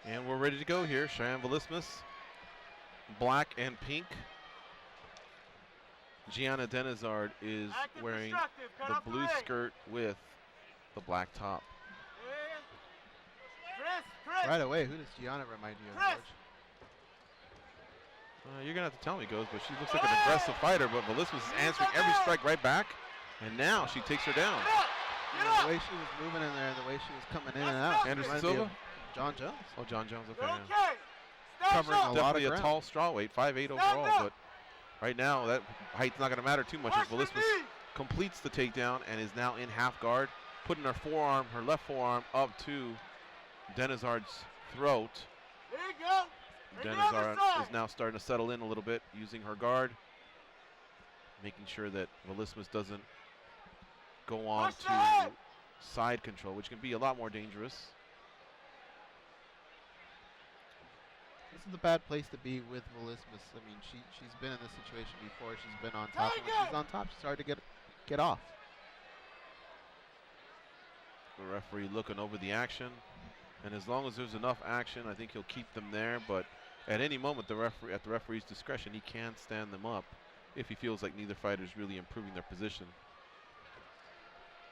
And we're ready to go here. Cheyanne Vlismas, black and pink. Jianna Denizard is wearing the blue skirt with the black top. Right away, who does Jianna remind you of, George? You're going to have to tell me, Goes, but she looks like an aggressive fighter, but Vlismas is answering every strike right back, and now she takes her down. The way she was moving in there, the way she was coming in and out. Anderson Silva? John Jones. Oh, John Jones, okay. Yeah. Covering a lot of Definitely a ground. tall strawweight, 5'8" overall, but right now that height's not going to matter too much as Vlismas completes the takedown and is now in half guard, putting her forearm, her left forearm up to Denizard's throat. There you go. Denizard is now starting to settle in a little bit, using her guard, making sure that Vlismas doesn't go on to side control, which can be a lot more dangerous. This is a bad place to be with Vlismas. I mean, she's been in this situation before. She's been on top. And when she's on top, she's hard to get off. The referee looking over the action, and as long as there's enough action, I think he'll keep them there. But at any moment, at the referee's discretion, he can stand them up if he feels like neither fighter is really improving their position.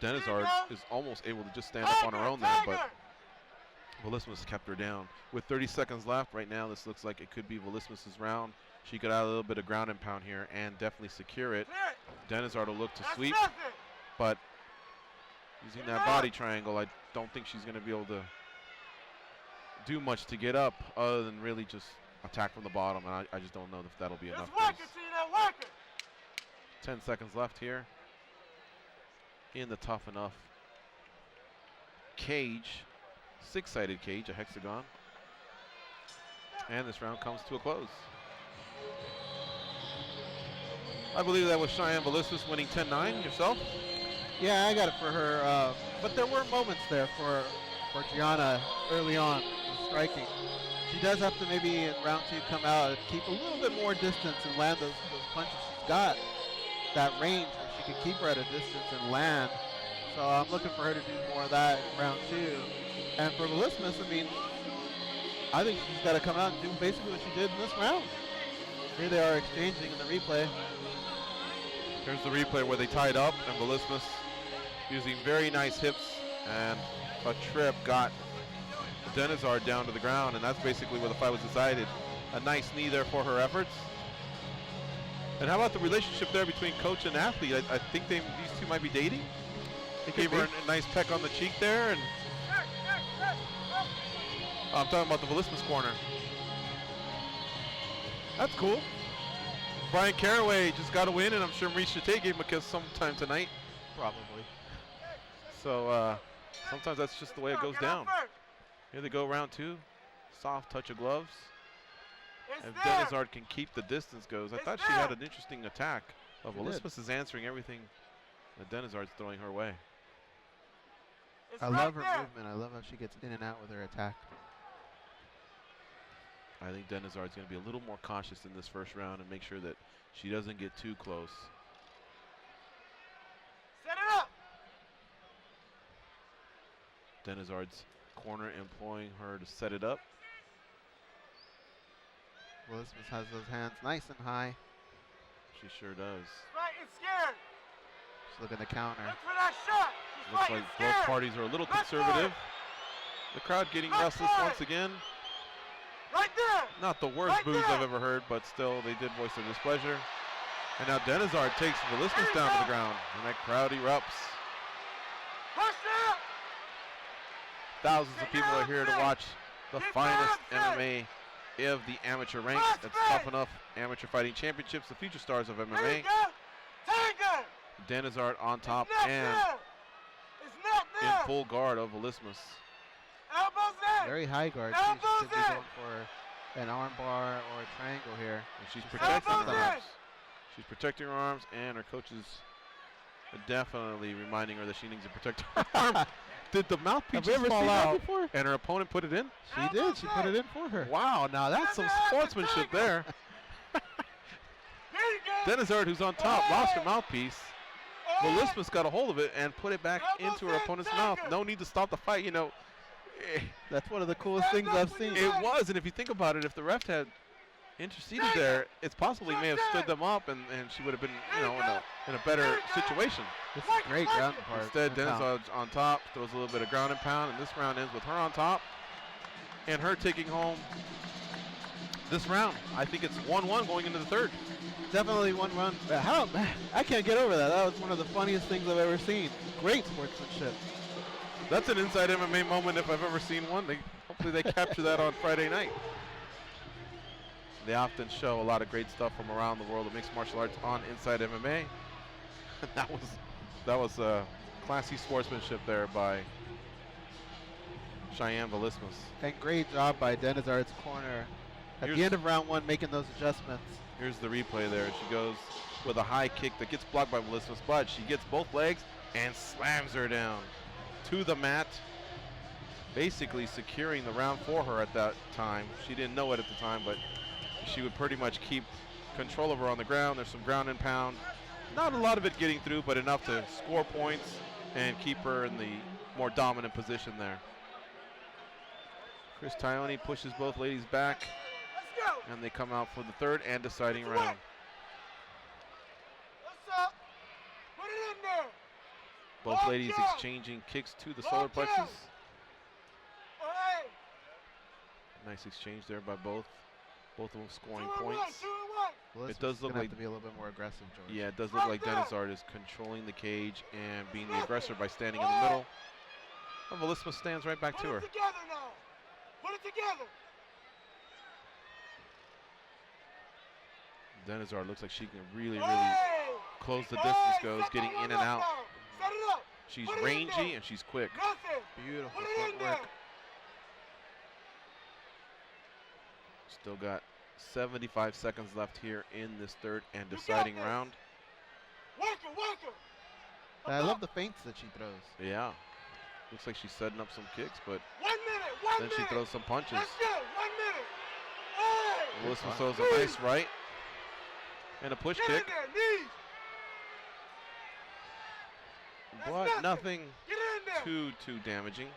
Denizard is almost able to just stand up on her own there, but Vlismas kept her down. With 30 seconds left, right now this looks like it could be Vlismas' round. She could add a little bit of ground and pound here and definitely secure it. Denizard will look to sweep, but using that body triangle, I don't think she's going to be able to do much to get up other than really just attack from the bottom, and I just don't know if that'll be enough. 10 seconds left here in the Tuff-N-Uff cage. Six-sided cage, a hexagon. And this round comes to a close. I believe that was Cheyanne Vlismas winning 10-9. Yourself? Yeah, I got it for her. But there were moments there for Jianna early on, striking. She does have to maybe in round 2 come out and keep a little bit more distance and land those punches. She's got that range where she can keep her at a distance and land. So I'm looking for her to do more of that in round 2. And for Vlismas, I mean, I think she's got to come out and do basically what she did in this round. Here they are exchanging in the replay. Here's the replay where they tied up, and Vlismas using very nice hips and a trip got Denizard down to the ground, and that's basically where the fight was decided. A nice knee there for her efforts. And how about the relationship there between coach and athlete? I think these two might be dating. He gave her a nice peck on the cheek there, and I'm talking about the Vlismas corner. That's cool. Brian Caraway just got a win, and I'm sure Maurice Chate gave him a kiss sometime tonight. Probably. So sometimes that's just the way it goes down. Here they go, round 2. Soft touch of gloves. If Denizard can keep the distance goes. I thought she had an interesting attack. Vlismas is answering everything that Denizard's throwing her way. I love her movement. I love how she gets in and out with her attack. I think Denizard's going to be a little more cautious in this first round and make sure that she doesn't get too close. Set it up. Denizard's corner employing her to set it up. Vlismas has those hands nice and high. She sure does. Fighting scared. She's looking to counter. Look for that shot. She's Looks like scared. both parties are a little conservative. The crowd getting restless once again. Right there. Not the worst boos I've ever heard, but still they did voice their displeasure. And now Denizard takes Vlismas down to the ground, and that crowd erupts. Push it. Thousands of people are here to watch the finest MMA of the amateur ranks. That's Tuff-N-Uff Amateur Fighting Championships, the future stars of MMA. Denizard on top and in full guard of Vlismas. Elbows in. Very high guard. She should be going for an arm bar or a triangle here. And she's protecting her arms. She's protecting her arms, and her coach is definitely reminding her that she needs to protect her arm. Did the mouthpiece fall out before? And her opponent put it in? She did. She put it in for her. Wow, now that's some sportsmanship there. There you go. Denizard, who's on top, lost her mouthpiece. Vlismas got a hold of it and put it back into her opponent's mouth. No need to stop the fight, you know. That's one of the coolest things I've seen. It was, and if you think about it, if the ref had interceded there, it's possible he may have stood them up, and she would have been, you know, in a better situation. This is great ground and pound. Instead, Denizard's on top, throws a little bit of ground and pound, and this round ends with her on top and her taking home this round. I think it's 1-1 going into the third. Definitely one run. How? I can't get over that. That was one of the funniest things I've ever seen. Great sportsmanship. That's an inside MMA moment if I've ever seen one. Hopefully they capture that on Friday night. They often show a lot of great stuff from around the world of mixed martial arts on Inside MMA. that was classy sportsmanship there by Cheyanne Vlismas. And great job by Denizard's corner at the end of round one, making those adjustments. Here's the replay there. She goes with a high kick that gets blocked by Vlismas, but she gets both legs and slams her down to the mat, basically securing the round for her at that time. She didn't know it at the time, but she would pretty much keep control of her on the ground. There's some ground and pound. Not a lot of it getting through, but enough to score points and keep her in the more dominant position there. Chris Tyone pushes both ladies back, and they come out for the third and deciding round. Put it in there. Both ladies exchanging kicks to the solar plexus. Nice exchange there by both. Both of them scoring points. Well, it does look like to be a little bit more aggressive, George. Yeah, it does look like Denizard is controlling the cage and being the aggressor by standing in the middle. And Vlismas stands right back to her. Put it together now. Put it together. Denizard looks like she can really close the distance goes, getting in and out. Set it up. She's rangy and she's quick. Nothing. Beautiful Put it in there. footwork. Still got 75 seconds left here in this third and deciding round. Work her. And I love the feints that she throws. Yeah. Looks like she's setting up some kicks, but 1 minute. then she throws some punches. That's good. 1 minute. Hey. Vlismas throws a nice right and a push Get kick, in there. Knees. but nothing Get in there. too damaging.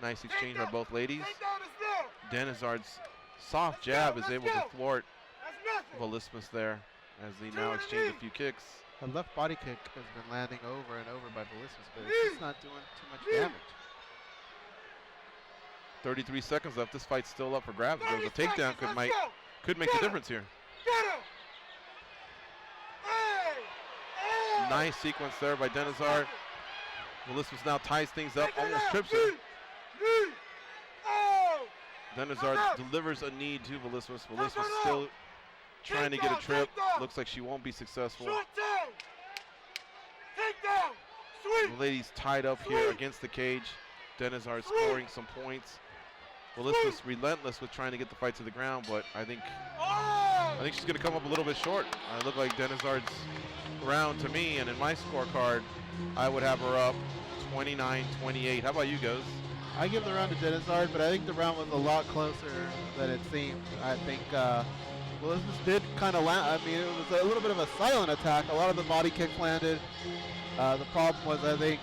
Nice exchange by both ladies. Take down his there. Denizard's soft jab is able to thwart That's nothing. Vlismas there as they now exchange a few kicks. The left body kick has been landing over and over by Vlismas, but it's just not doing too much damage. 33 seconds left. This fight's still up for grabs. If there's a 30 takedown seconds, could make the difference here. Get him. Hey. Nice sequence there by Denizard. Vlismas now ties things up, almost trips her. Knee. Oh. Denizard delivers a knee to Vlismas. Vlismas still trying to get a trip. Looks like she won't be successful. Short down. Take down. Sweep. The ladies tied up here against the cage. Denizard scoring some points. Vlismas relentless with trying to get the fight to the ground, but I think she's going to come up a little bit short. It looked like Denizard's round to me, and in my scorecard, I would have her up 29-28. How about you guys? I give the round to Denizard, but I think the round was a lot closer than it seemed. I think Vlismas did kind of land. I mean, it was a little bit of a silent attack. A lot of the body kicks landed. The problem was, I think,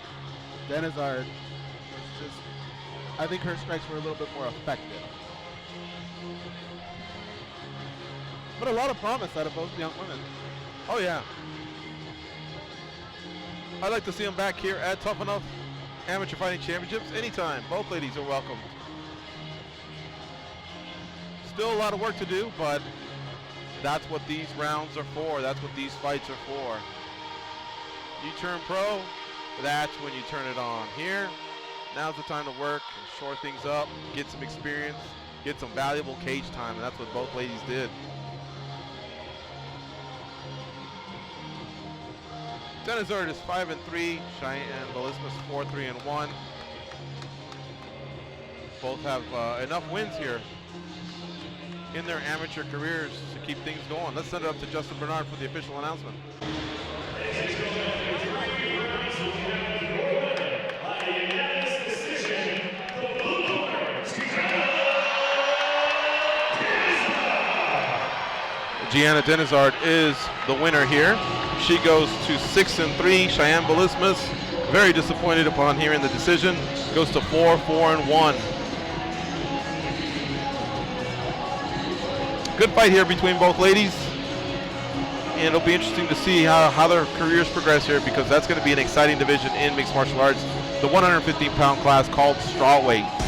Denizard was just, I think her strikes were a little bit more effective. But a lot of promise out of both young women. Oh, yeah. I'd like to see them back here at Tuff-N-Uff Amateur Fighting Championships anytime. Both ladies are welcome. Still a lot of work to do, but that's what these rounds are for. That's what these fights are for. You turn pro, that's when you turn it on. Here, now's the time to work and shore things up, get some experience, get some valuable cage time, and that's what both ladies did. Denizard is 5-3, Cheyanne Vlismas 4-3-1. Both have enough wins here in their amateur careers to keep things going. Let's send it up to Justin Bernard for the official announcement. Jianna Denizard is the winner here. She goes to 6-3. Cheyanne Vlismas, very disappointed upon hearing the decision, goes to 4-4-1. Good fight here between both ladies. And it'll be interesting to see how their careers progress here, because that's going to be an exciting division in mixed martial arts, the 115-pound class called strawweight.